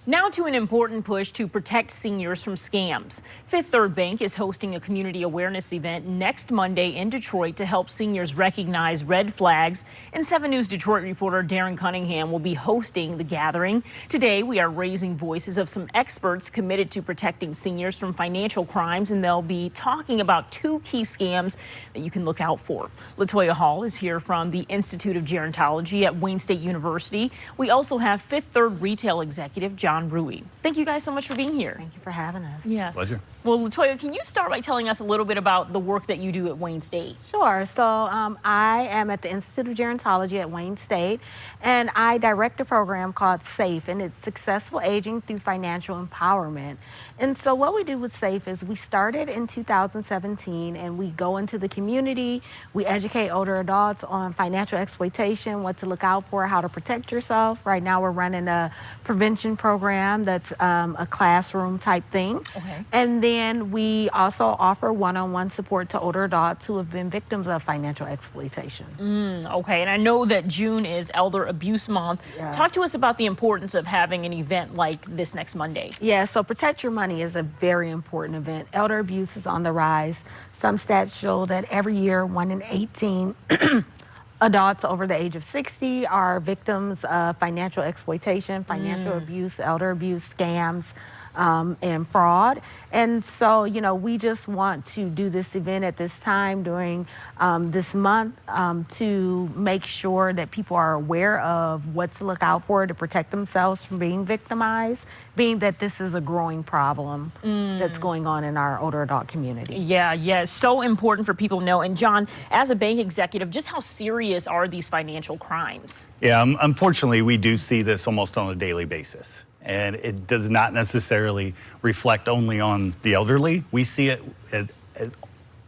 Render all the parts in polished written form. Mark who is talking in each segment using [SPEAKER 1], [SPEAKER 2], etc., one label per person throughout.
[SPEAKER 1] Now to an important push to protect seniors from scams. Fifth Third Bank is hosting a community awareness event next Monday in Detroit to help seniors recognize red flags. And 7 News Detroit reporter Darren Cunningham will be hosting the gathering. Today, we are raising voices of some experts committed to protecting seniors from financial crimes, and they'll be talking about 2 key scams that you can look out for. Latoya Hall is here from the Institute of Gerontology at Wayne State University. We also have Fifth Third retail executive John Rui. Thank you guys so much for being here.
[SPEAKER 2] Thank you for having us.
[SPEAKER 1] Yeah.
[SPEAKER 3] Pleasure.
[SPEAKER 1] Well, Latoya, can you start by telling us a little bit about the work that you do at Wayne State?
[SPEAKER 2] Sure. So I am at the Institute of Gerontology at Wayne State, and I direct a program called SAFE, and it's Successful Aging Through Financial Empowerment. And so what we do with SAFE is we started in 2017, and we go into the community, we educate older adults on financial exploitation, what to look out for, how to protect yourself. Right now we're running a prevention program that's a classroom type thing.
[SPEAKER 1] Okay.
[SPEAKER 2] And then we also offer one-on-one support to older adults who have been victims of financial exploitation.
[SPEAKER 1] Okay, and I know that June is Elder Abuse Month.
[SPEAKER 2] Yeah.
[SPEAKER 1] Talk to us about the importance of having an event like this next Monday.
[SPEAKER 2] Yeah, so Protect Your Money is a very important event. Elder abuse is on the rise. Some stats show that every year 1 in 18 adults over the age of 60 are victims of financial exploitation, financial abuse, elder abuse, scams, and fraud. And so, you know, we just want to do this event at this time during this month to make sure that people are aware of what to look out for to protect themselves from being victimized, being that this is a growing problem that's going on in our older adult community.
[SPEAKER 1] Yeah, it's so important for people to know. And John, as a bank executive, just how serious are these financial crimes?
[SPEAKER 3] Yeah, unfortunately, we do see this almost on a daily basis. And it does not necessarily reflect only on the elderly. We see it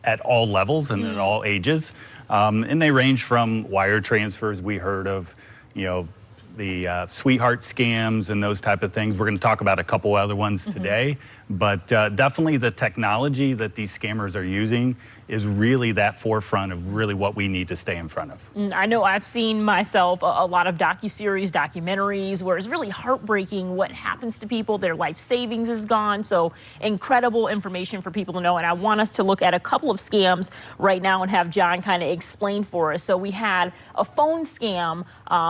[SPEAKER 3] at all levels and at all ages. And they range from wire transfers. We heard of, you know, the sweetheart scams and those type of things. We're going to talk about a couple other ones today. But definitely the technology that these scammers are using is really that forefront of really what we need to stay in front of.
[SPEAKER 1] I know I've seen myself a lot of docuseries, documentaries, where it's really heartbreaking what happens to people. Their life savings is gone. So incredible information for people to know. And I want us to look at a couple of scams right now and have John kind of explain for us. So we had a phone scam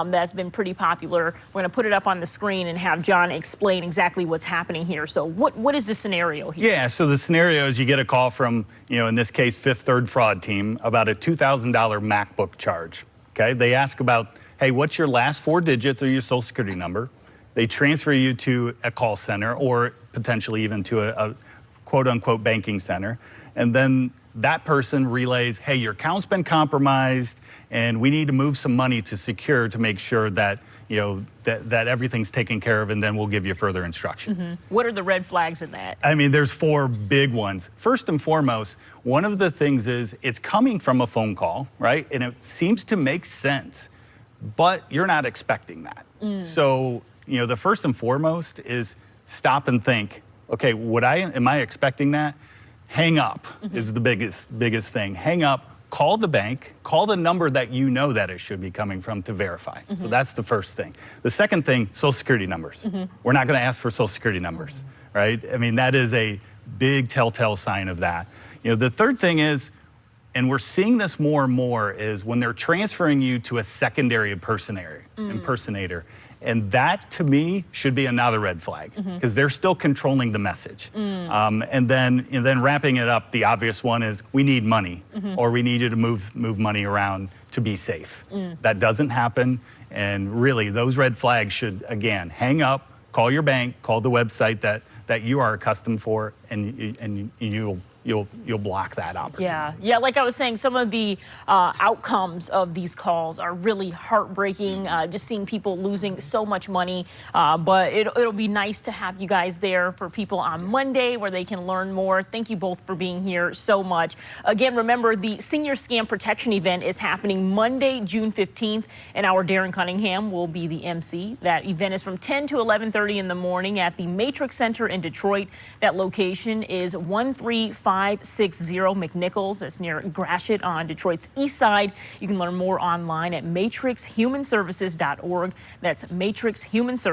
[SPEAKER 1] that's been pretty popular. We're going to put it up on the screen and have John explain exactly what's happening here. So what is the scenario here?
[SPEAKER 3] Yeah, so the scenario is you get a call from, you know, in this case, Fifth Third fraud team about a $2,000 MacBook charge. Okay, they ask about, hey, what's your last 4 digits of your social security number? They transfer you to a call center or potentially even to a quote unquote banking center. And then that person relays, hey, your account's been compromised and we need to move some money to secure to make sure that, you know, that everything's taken care of, and then we'll give you further instructions.
[SPEAKER 1] What are the red flags in that?
[SPEAKER 3] I mean, there's 4 big ones. First and foremost, one of the things is it's coming from a phone call, right? And it seems to make sense, but you're not expecting that. So, you know, the first and foremost is stop and think, okay, am I expecting that? Hang up is the biggest thing. Hang up. Call the bank, call the number that you know that it should be coming from to verify. So that's the first thing. The second thing, social security numbers. We're not going to ask for social security numbers, right? I mean, that is a big telltale sign of that. You know, the third thing is, and we're seeing this more and more, is when they're transferring you to a secondary impersonator. And that, to me, should be another red flag because they're still controlling the message. And then wrapping it up, the obvious one is we need money or we need you to move money around to be safe. That doesn't happen. And really, those red flags should, again, hang up, call your bank, call the website that you are accustomed for, and you'll block that opportunity.
[SPEAKER 1] Yeah, like I was saying, some of the outcomes of these calls are really heartbreaking, just seeing people losing so much money. But it'll be nice to have you guys there for people on Monday where they can learn more. Thank you both for being here so much. Again, remember, the Senior Scam Protection event is happening Monday, June 15th, and our Darren Cunningham will be the MC. That event is from 10 to 11:30 in the morning at the Matrix Center in Detroit. That location is 13560 McNichols. That's near Gratiot on Detroit's east side. You can learn more online at matrixhumanservices.org. That's Matrix Human Services.